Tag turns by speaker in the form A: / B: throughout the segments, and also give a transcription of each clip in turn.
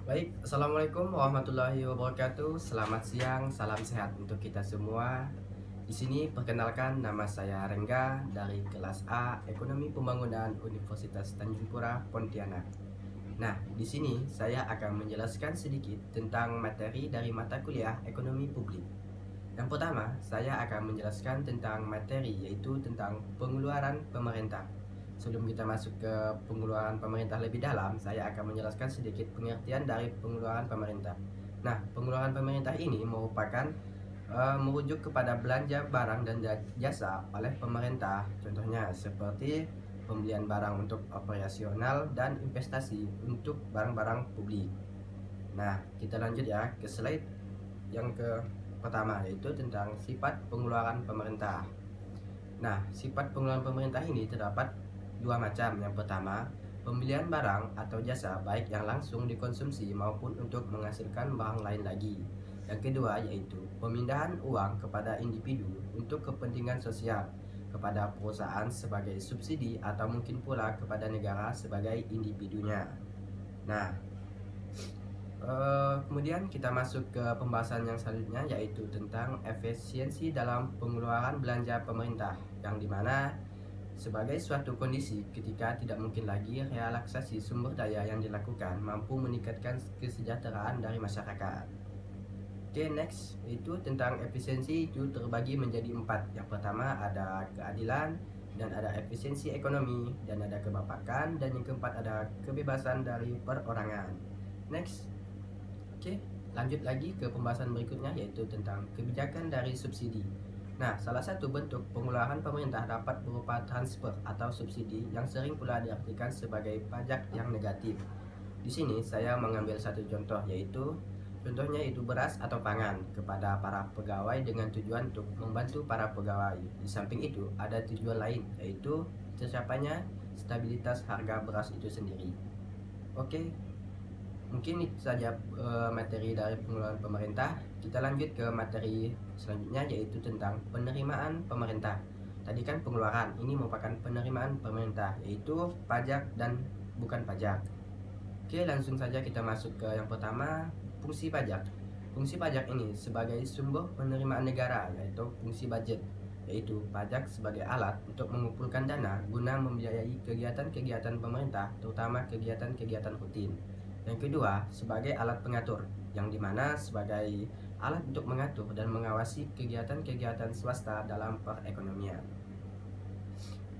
A: Baik, Assalamualaikum warahmatullahi wabarakatuh. Selamat siang, salam sehat untuk kita semua. Di sini perkenalkan, nama saya Rengga dari kelas A Ekonomi Pembangunan Universitas Tanjung Pura, Pontianak. Nah, di sini saya akan menjelaskan sedikit tentang materi dari mata kuliah Ekonomi Publik. Yang pertama, saya akan menjelaskan tentang materi, yaitu tentang pengeluaran pemerintah. Sebelum kita masuk ke pengeluaran pemerintah lebih dalam, saya akan menjelaskan sedikit pengertian dari pengeluaran pemerintah. Nah, pengeluaran pemerintah ini merupakan merujuk kepada belanja barang dan jasa oleh pemerintah. Contohnya seperti pembelian barang untuk operasional dan investasi untuk barang-barang publik. Nah, kita lanjut ya ke slide yang pertama, yaitu tentang sifat pengeluaran pemerintah. Nah, sifat pengeluaran pemerintah ini terdapat dua macam. Yang pertama, pembelian barang atau jasa baik yang langsung dikonsumsi maupun untuk menghasilkan barang lain lagi. Yang kedua yaitu pemindahan uang kepada individu untuk kepentingan sosial, kepada perusahaan sebagai subsidi atau mungkin pula kepada negara sebagai individunya. Nah, kemudian kita masuk ke pembahasan yang selanjutnya, yaitu tentang efisiensi dalam pengeluaran belanja pemerintah, yang dimana sebagai suatu kondisi ketika tidak mungkin lagi relaksasi sumber daya yang dilakukan mampu meningkatkan kesejahteraan dari masyarakat. Oke, next, itu tentang efisiensi itu terbagi menjadi 4. Yang pertama ada keadilan, dan ada efisiensi ekonomi, dan ada kebapakan, dan yang keempat ada kebebasan dari perorangan. Next. Oke, lanjut lagi ke pembahasan berikutnya, yaitu tentang kebijakan dari subsidi. Nah, salah satu bentuk pengeluaran pemerintah dapat berupa transfer atau subsidi yang sering pula diartikan sebagai pajak yang negatif. Di sini saya mengambil satu contoh, yaitu contohnya itu beras atau pangan kepada para pegawai dengan tujuan untuk membantu para pegawai. Di samping itu ada tujuan lain, yaitu tercapainya stabilitas harga beras itu sendiri. Oke, mungkin itu saja materi dari pengeluaran pemerintah. Kita lanjut ke materi selanjutnya, yaitu tentang penerimaan pemerintah. Tadi kan pengeluaran, ini merupakan penerimaan pemerintah, yaitu pajak dan bukan pajak. Oke, langsung saja kita masuk ke yang pertama, fungsi pajak. Fungsi pajak ini sebagai sumber penerimaan negara, yaitu fungsi budget, yaitu pajak sebagai alat untuk mengumpulkan dana guna membiayai kegiatan-kegiatan pemerintah, terutama kegiatan-kegiatan rutin. Yang kedua, sebagai alat pengatur, yang dimana sebagai alat untuk mengatur dan mengawasi kegiatan-kegiatan swasta dalam perekonomian.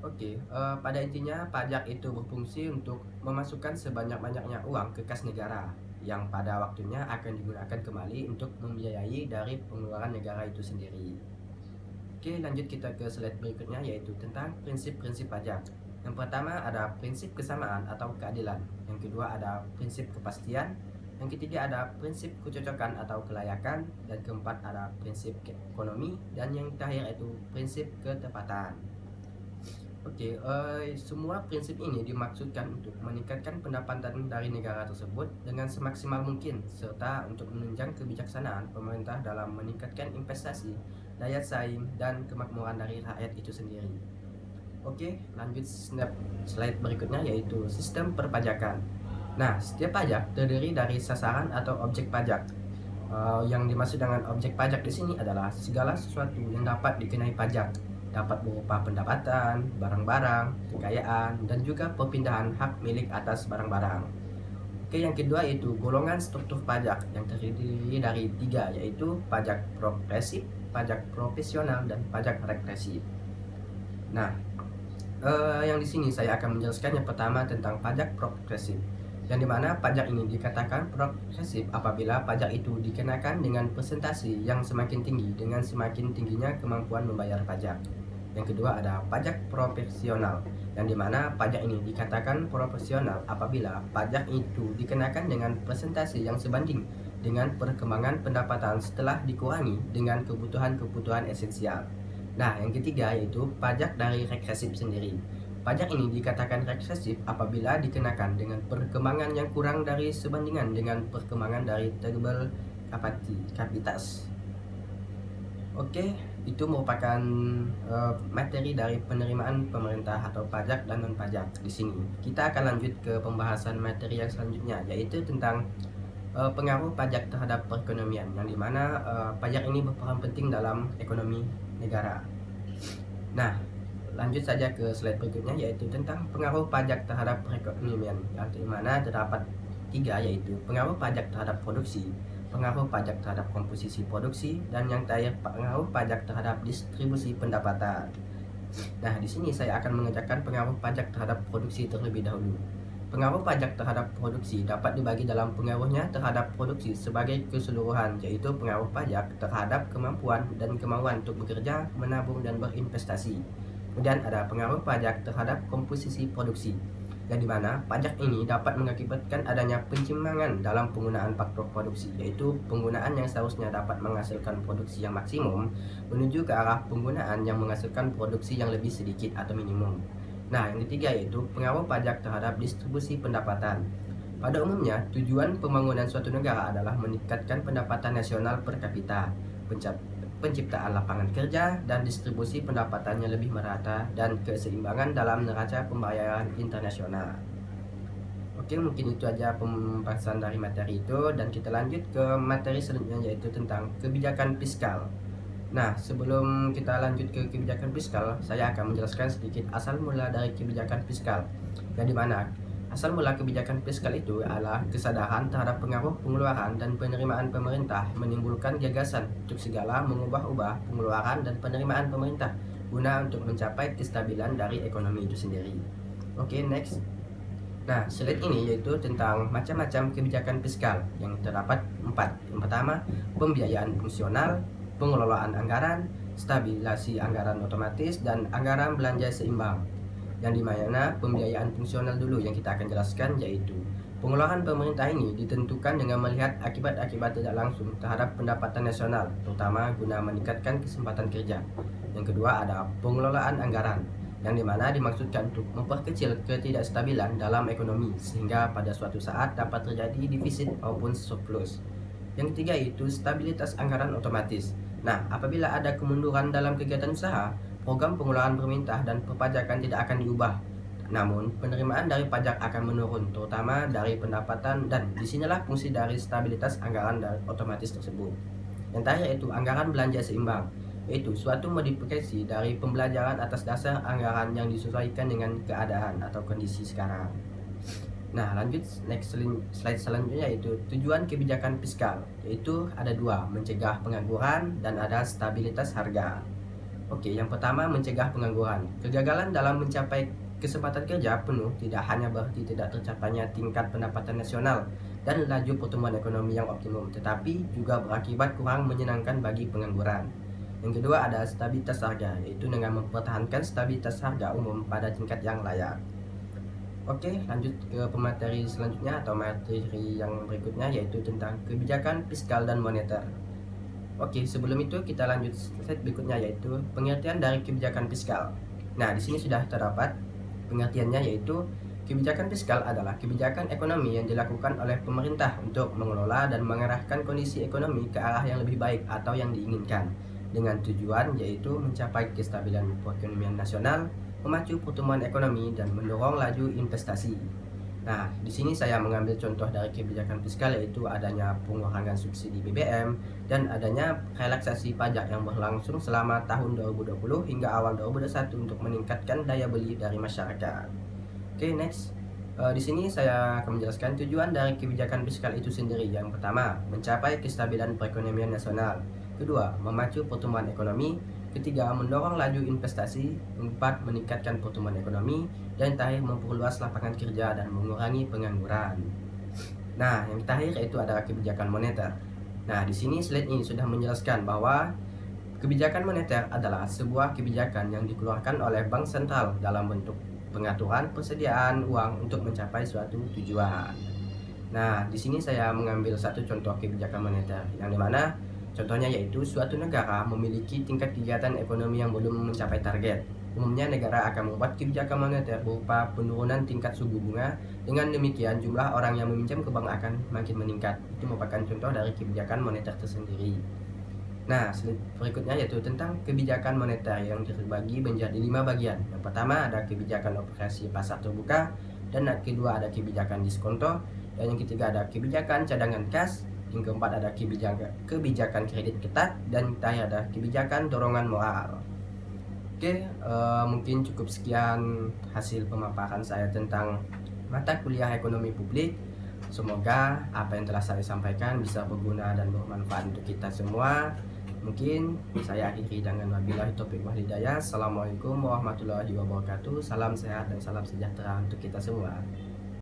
A: Oke, pada intinya pajak itu berfungsi untuk memasukkan sebanyak-banyaknya uang ke kas negara, yang pada waktunya akan digunakan kembali untuk membiayai dari pengeluaran negara itu sendiri. Oke, lanjut kita ke slide berikutnya, yaitu tentang prinsip-prinsip pajak. Yang pertama ada prinsip kesamaan atau keadilan. Yang kedua ada prinsip kepastian. Yang ketiga ada prinsip kecocokan atau kelayakan. Dan keempat ada prinsip ekonomi. Dan yang terakhir itu prinsip ketepatan. Oke, semua prinsip ini dimaksudkan untuk meningkatkan pendapatan dari negara tersebut dengan semaksimal mungkin, serta untuk menunjang kebijaksanaan pemerintah dalam meningkatkan investasi, daya saing, dan kemakmuran dari rakyat itu sendiri. Oke, lanjut slide berikutnya, yaitu sistem perpajakan. Nah, setiap pajak terdiri dari sasaran atau objek pajak. Yang dimaksud dengan objek pajak di sini adalah segala sesuatu yang dapat dikenai pajak, dapat berupa pendapatan, barang-barang, kekayaan, dan juga perpindahan hak milik atas barang-barang. Oke, yang kedua yaitu golongan struktur pajak yang terdiri dari 3, yaitu pajak progresif, pajak profesional, dan pajak regresif. Nah, yang di sini saya akan menjelaskan yang pertama tentang pajak progresif, yang dimana pajak ini dikatakan progresif apabila pajak itu dikenakan dengan persentase yang semakin tinggi dengan semakin tingginya kemampuan membayar pajak. Yang kedua ada pajak proporsional, yang dimana pajak ini dikatakan proporsional apabila pajak itu dikenakan dengan persentase yang sebanding dengan perkembangan pendapatan setelah dikurangi dengan kebutuhan-kebutuhan esensial. Nah, yang ketiga yaitu pajak dari regresif sendiri. Pajak ini dikatakan regresif apabila dikenakan dengan perkembangan yang kurang dari sebandingan dengan perkembangan dari taxable kapasitas. Oke, itu merupakan materi dari penerimaan pemerintah atau pajak dan non pajak di sini. Kita akan lanjut ke pembahasan materi yang selanjutnya, yaitu tentang pengaruh pajak terhadap perekonomian, yang dimana pajak ini berperan penting dalam ekonomi negara. Nah, lanjut saja ke slide berikutnya, yaitu tentang pengaruh pajak terhadap perekonomian, yang dimana terdapat 3, yaitu pengaruh pajak terhadap produksi, pengaruh pajak terhadap komposisi produksi, dan yang terakhir pengaruh pajak terhadap distribusi pendapatan. Nah, di sini saya akan mengerjakan pengaruh pajak terhadap produksi terlebih dahulu. Pengaruh pajak terhadap produksi dapat dibagi dalam pengaruhnya terhadap produksi sebagai keseluruhan, yaitu pengaruh pajak terhadap kemampuan dan kemauan untuk bekerja, menabung, dan berinvestasi. Kemudian ada pengaruh pajak terhadap komposisi produksi, yang dimana pajak ini dapat mengakibatkan adanya penyimpangan dalam penggunaan faktor produksi, yaitu penggunaan yang seharusnya dapat menghasilkan produksi yang maksimum menuju ke arah penggunaan yang menghasilkan produksi yang lebih sedikit atau minimum. Nah, yang ketiga yaitu pengaruh pajak terhadap distribusi pendapatan. Pada umumnya, tujuan pembangunan suatu negara adalah meningkatkan pendapatan nasional per kapita, penciptaan lapangan kerja, dan distribusi pendapatannya lebih merata, dan keseimbangan dalam neraca pembayaran internasional. Oke, mungkin itu aja pembahasan dari materi itu, dan kita lanjut ke materi selanjutnya, yaitu tentang kebijakan fiskal. Nah, sebelum kita lanjut ke kebijakan fiskal, saya akan menjelaskan sedikit asal mula dari kebijakan fiskal. Yang dimana asal mula kebijakan fiskal itu adalah kesadaran terhadap pengaruh pengeluaran dan penerimaan pemerintah menimbulkan gagasan untuk segala mengubah-ubah pengeluaran dan penerimaan pemerintah guna untuk mencapai kestabilan dari ekonomi itu sendiri. Oke, next. Nah, slide ini yaitu tentang macam-macam kebijakan fiskal yang terdapat 4. Yang pertama, pembiayaan fungsional, pengelolaan anggaran, stabilisasi anggaran otomatis, dan anggaran belanja seimbang. Yang dimana pembiayaan fungsional dulu yang kita akan jelaskan, yaitu pengeluaran pemerintah ini ditentukan dengan melihat akibat-akibat tidak langsung terhadap pendapatan nasional, terutama guna meningkatkan kesempatan kerja. Yang kedua ada pengelolaan anggaran, yang dimana dimaksudkan untuk memperkecil ketidakstabilan dalam ekonomi sehingga pada suatu saat dapat terjadi defisit maupun surplus. Yang ketiga itu stabilitas anggaran otomatis. Nah, apabila ada kemunduran dalam kegiatan usaha, program pengeluaran pemerintah dan perpajakan tidak akan diubah. Namun, penerimaan dari pajak akan menurun, terutama dari pendapatan, dan disinilah fungsi dari stabilitas anggaran otomatis tersebut. Yang terakhir itu anggaran belanja seimbang, yaitu suatu modifikasi dari pembelajaran atas dasar anggaran yang disesuaikan dengan keadaan atau kondisi sekarang. Nah, lanjut next slide selanjutnya, yaitu tujuan kebijakan fiskal, yaitu ada 2, mencegah pengangguran dan ada stabilitas harga. Oke, yang pertama mencegah pengangguran. Kegagalan dalam mencapai kesempatan kerja penuh tidak hanya berarti tidak tercapainya tingkat pendapatan nasional dan laju pertumbuhan ekonomi yang optimum, tetapi juga berakibat kurang menyenangkan bagi pengangguran. Yang kedua ada stabilitas harga, yaitu dengan mempertahankan stabilitas harga umum pada tingkat yang layak. Oke, lanjut ke pemateri selanjutnya atau materi yang berikutnya, yaitu tentang kebijakan fiskal dan moneter. Oke, sebelum itu kita lanjut slide berikutnya, yaitu pengertian dari kebijakan fiskal. Nah, di sini sudah terdapat pengertiannya, yaitu kebijakan fiskal adalah kebijakan ekonomi yang dilakukan oleh pemerintah untuk mengelola dan mengarahkan kondisi ekonomi ke arah yang lebih baik atau yang diinginkan, dengan tujuan yaitu mencapai kestabilan perekonomian nasional, memacu pertumbuhan ekonomi, dan mendorong laju investasi. Nah, di sini saya mengambil contoh dari kebijakan fiskal, yaitu adanya pengurangan subsidi BBM dan adanya relaksasi pajak yang berlangsung selama tahun 2020 hingga awal 2021 untuk meningkatkan daya beli dari masyarakat. Oke, next. Di sini saya akan menjelaskan tujuan dari kebijakan fiskal itu sendiri. Yang pertama, mencapai kestabilan perekonomian nasional. Kedua, memacu pertumbuhan ekonomi. Ketiga, mendorong laju investasi. Empat, meningkatkan pertumbuhan ekonomi. Dan terakhir, memperluas lapangan kerja dan mengurangi pengangguran. Nah, yang terakhir yaitu adalah kebijakan moneter. Nah, di sini slide ini sudah menjelaskan bahwa kebijakan moneter adalah sebuah kebijakan yang dikeluarkan oleh bank sentral dalam bentuk pengaturan persediaan uang untuk mencapai suatu tujuan. Nah, di sini saya mengambil satu contoh kebijakan moneter, yang dimana contohnya yaitu suatu negara memiliki tingkat kegiatan ekonomi yang belum mencapai target. Umumnya negara akan membuat kebijakan moneter berupa penurunan tingkat suku bunga. Dengan demikian jumlah orang yang meminjam ke bank akan makin meningkat. Itu merupakan contoh dari kebijakan moneter tersendiri. Nah, berikutnya yaitu tentang kebijakan moneter yang terbagi menjadi 5 bagian. Yang pertama ada kebijakan operasi pasar terbuka, dan yang kedua ada kebijakan diskonto, Dan yang ketiga ada kebijakan cadangan kas. Yang keempat ada kebijakan kredit ketat. Dan yang terakhir ada kebijakan dorongan moral. Oke, mungkin cukup sekian hasil pemaparan saya tentang mata kuliah ekonomi publik. Semoga apa yang telah saya sampaikan bisa berguna dan bermanfaat untuk kita semua. Mungkin saya akhiri dengan wabillahi taufiq wal hidayah. Assalamualaikum warahmatullahi wabarakatuh. Salam sehat dan salam sejahtera untuk kita semua.